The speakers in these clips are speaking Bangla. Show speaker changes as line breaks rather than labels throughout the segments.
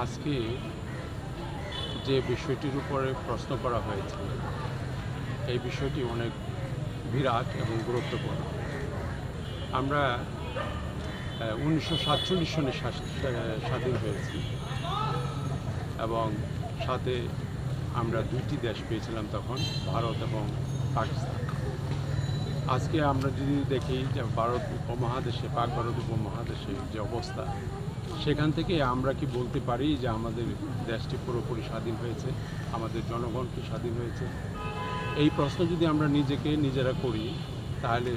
আজকে যে বিষয়টির উপরে প্রশ্ন করা হয়েছে এই বিষয়টি অনেক বিরাট এবং গুরুত্বপূর্ণ। আমরা 1947 সনে স্বাধীন হয়েছি এবং সাথে আমরা দুইটি দেশ পেয়েছিলাম তখন, ভারত এবং পাকিস্তান। আজকে আমরা যদি দেখি যে ভারত উপমহাদেশে, পাক ভারত উপমহাদেশে যে অবস্থা, সেখান থেকে আমরা কি বলতে পারি যে আমাদের দেশটি পুরোপুরি স্বাধীন হয়েছে, আমাদের জনগণ কি স্বাধীন হয়েছে? এই প্রশ্ন যদি আমরা নিজেরা করি তাহলে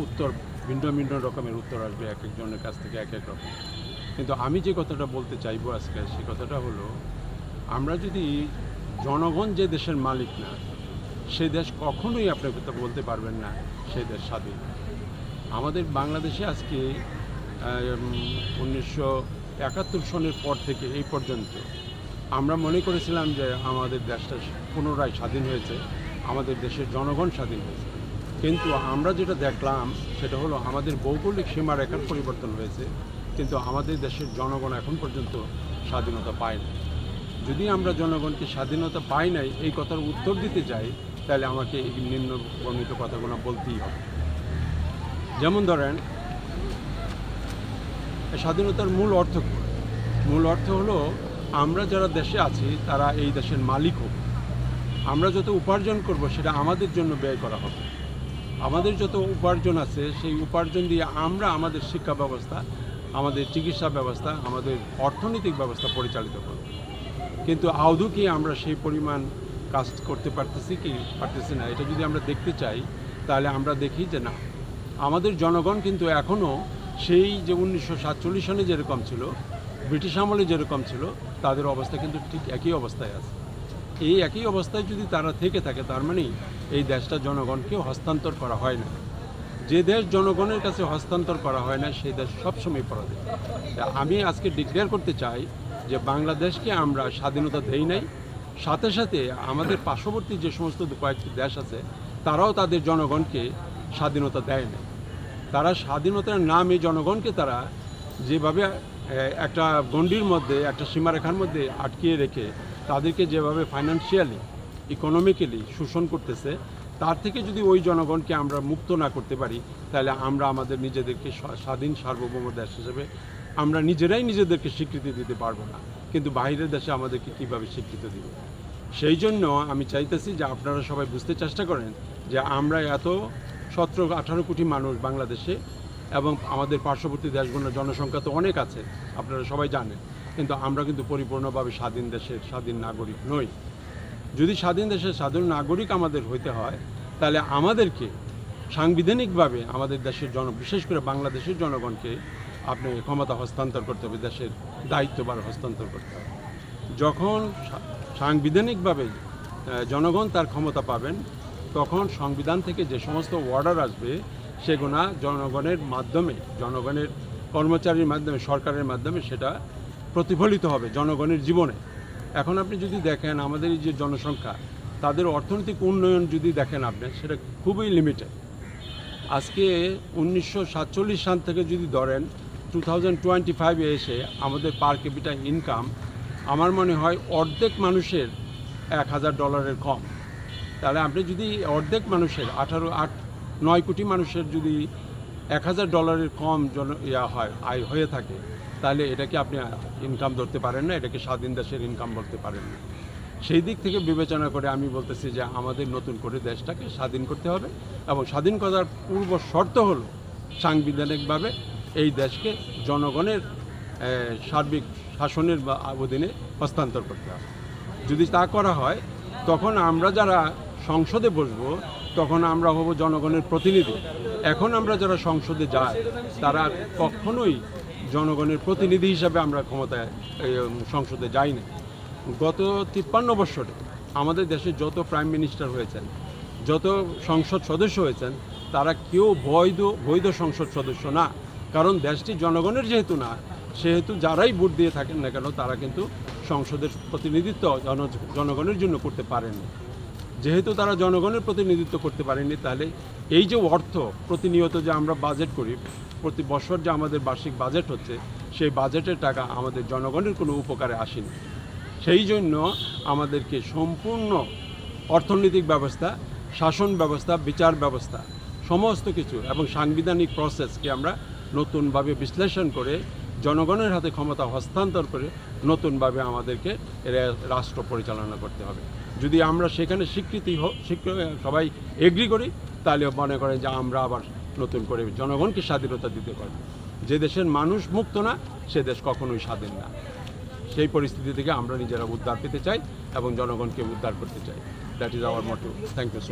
উত্তর ভিন্ন ভিন্ন রকমের উত্তর আসবে, এক একজনের কাছ থেকে এক এক রকম। কিন্তু আমি যে কথাটা বলতে চাইবো আজকে, সেই কথাটা হলো, আমরা যদি জনগণ যে দেশের মালিক না, সে দেশ কখনোই আপনি বলতে পারবেন না সেই দেশ স্বাধীন। আমাদের বাংলাদেশে আজকে 1971 সনের পর থেকে এই পর্যন্ত আমরা মনে করেছিলাম যে আমাদের দেশটা পুনরায় স্বাধীন হয়েছে, আমাদের দেশের জনগণ স্বাধীন হয়েছে। কিন্তু আমরা যেটা দেখলাম সেটা হলো আমাদের ভৌগোলিক সীমারেখার পরিবর্তন হয়েছে, কিন্তু আমাদের দেশের জনগণ এখন পর্যন্ত স্বাধীনতা পায় না। যদি আমরা জনগণকে স্বাধীনতা পাই নাই এই কথার উত্তর দিতে যাই, তাহলে আমাকে এই নিম্ন বর্ণিত কথাগুলো বলতেই হবে। যেমন ধরেন, স্বাধীনতার মূল অর্থ কী? মূল অর্থ হলো আমরা যারা দেশে আছি তারা এই দেশের মালিক হোক। আমরা যত উপার্জন করব সেটা আমাদের জন্য ব্যয় করা হবে। আমাদের যত উপার্জন আছে সেই উপার্জন দিয়ে আমরা আমাদের শিক্ষা ব্যবস্থা, আমাদের চিকিৎসা ব্যবস্থা, আমাদের অর্থনৈতিক ব্যবস্থা পরিচালিত করব। কিন্তু আদৌ কি আমরা সেই পরিমাণ কাজ করতে পারতেছি না? এটা যদি আমরা দেখতে চাই তাহলে আমরা দেখি যে না, আমাদের জনগণ কিন্তু এখনও সেই যে 1947 সনে যেরকম ছিল, ব্রিটিশ আমলে যেরকম ছিল, তাদের অবস্থা কিন্তু ঠিক একই অবস্থায় আছে। এই একই অবস্থায় যদি তারা থেকে থাকে, তার মানে এই দেশটা জনগণকেও হস্তান্তর করা হয় না। যে দেশ জনগণের কাছে হস্তান্তর করা হয় না সেই দেশ সবসময় পরাধীন। আমি আজকে ডিক্লেয়ার করতে চাই যে বাংলাদেশকে আমরা স্বাধীনতা দেই নাই, সাথে সাথে আমাদের পার্শ্ববর্তী যে সমস্ত কয়েকটি দেশ আছে তারাও তাদের জনগণকে স্বাধীনতা দেয় না। তারা স্বাধীনতার নামে জনগণকে তারা যেভাবে একটা গণ্ডির মধ্যে, একটা সীমারেখার মধ্যে আটকিয়ে রেখে তাদেরকে যেভাবে ফাইন্যান্সিয়ালি, ইকোনমিক্যালি শোষণ করতেছে, তার থেকে যদি ওই জনগণকে আমরা মুক্ত না করতে পারি তাহলে আমরা আমাদের নিজেদেরকে স্বাধীন সার্বভৌম দেশ হিসেবে আমরা নিজেরাই নিজেদেরকে স্বীকৃতি দিতে পারবো না। কিন্তু বাইরের দেশে আমাদেরকে কীভাবে স্বীকৃতি দিবে? সেই জন্য আমি চাইতেছি যে আপনারা সবাই বুঝতে চেষ্টা করেন যে আমরা এত 17-18 কোটি মানুষ বাংলাদেশে, এবং আমাদের পার্শ্ববর্তী দেশগুলোর জনসংখ্যা তো অনেক আছে, আপনারা সবাই জানেন, কিন্তু আমরা কিন্তু পরিপূর্ণভাবে স্বাধীন দেশের স্বাধীন নাগরিক নই। যদি স্বাধীন দেশের স্বাধীন নাগরিক আমাদের হইতে হয় তাহলে আমাদেরকে সাংবিধানিকভাবে আমাদের দেশের বিশেষ করে বাংলাদেশের জনগণকে আপনি ক্ষমতা হস্তান্তর করতে হবে, দেশের দায়িত্বভার হস্তান্তর করতে হবে। যখন সাংবিধানিকভাবে জনগণ তার ক্ষমতা পাবেন, তখন সংবিধান থেকে যে সমস্ত অর্ডার আসবে সেগুলো জনগণের মাধ্যমে, জনগণের কর্মচারীর মাধ্যমে, সরকারের মাধ্যমে সেটা প্রতিফলিত হবে জনগণের জীবনে। এখন আপনি যদি দেখেন আমাদের এই যে জনসংখ্যা, তাদের অর্থনৈতিক উন্নয়ন যদি দেখেন আপনি, সেটা খুবই লিমিটেড। আজকে 1947 সাল থেকে যদি ধরেন 2025-এ এসে আমাদের পার ক্যাপিটা ইনকাম আমার মনে হয় অর্ধেক মানুষের $1000 কম। তাহলে আপনি যদি অর্ধেক মানুষের 9 কোটি মানুষের যদি $1000 কম আয় হয়ে থাকে, তাহলে এটাকে আপনি ইনকাম ধরতে পারেন না, এটাকে স্বাধীন দেশের ইনকাম বলতে পারেন না। সেই দিক থেকে বিবেচনা করে আমি বলতেছি যে আমাদের নতুন করে দেশটাকে স্বাধীন করতে হবে, এবং স্বাধীন করার পূর্ব শর্ত হলো সাংবিধানিকভাবে এই দেশকে জনগণের সার্বিক শাসনের অধীনে হস্তান্তর করতে হবে। যদি তা করা হয় তখন আমরা যারা সংসদে বসবো তখন আমরা হব জনগণের প্রতিনিধি। এখন আমরা যারা সংসদে যাই তারা কখনোই জনগণের প্রতিনিধি হিসাবে আমরা ক্ষমতায় সংসদে যাই না। গত 53 বছরে আমাদের দেশে যত প্রাইম মিনিস্টার হয়েছেন, যত সংসদ সদস্য হয়েছেন, তারা কেউ বৈধ সংসদ সদস্য না। কারণ দেশটি জনগণের যেহেতু না, সেহেতু যারাই ভোট দিয়ে থাকেন না কেন তারা কিন্তু সংসদের প্রতিনিধিত্ব জনগণের জন্য করতে পারেননি। যেহেতু তারা জনগণের প্রতিনিধিত্ব করতে পারেনি, তাহলে এই যে অর্থ প্রতিনিয়ত যে আমরা বাজেট করি, প্রতি বছর যে আমাদের বার্ষিক বাজেট হচ্ছে, সেই বাজেটের টাকা আমাদের জনগণের কোনো উপকারে আসেনি। সেই জন্য আমাদেরকে সম্পূর্ণ অর্থনৈতিক ব্যবস্থা, শাসন ব্যবস্থা, বিচার ব্যবস্থা সমস্ত কিছু এবং সাংবিধানিক প্রসেসকে আমরা নতুনভাবে বিশ্লেষণ করে জনগণের হাতে ক্ষমতা হস্তান্তর করে নতুনভাবে আমাদেরকে রাষ্ট্র পরিচালনা করতে হবে। যদি আমরা সেখানে সবাই এগ্রি করি, তাহলে মনে করেন যে আমরা আবার নতুন করে জনগণকে স্বাধীনতা দিতে পারব। যে দেশের মানুষ মুক্ত না, সে দেশ কখনোই স্বাধীন না। সেই পরিস্থিতি থেকে আমরা নিজেরা উদ্ধার পেতে চাই এবং জনগণকে উদ্ধার করতে চাই। That is our motto. Thank you so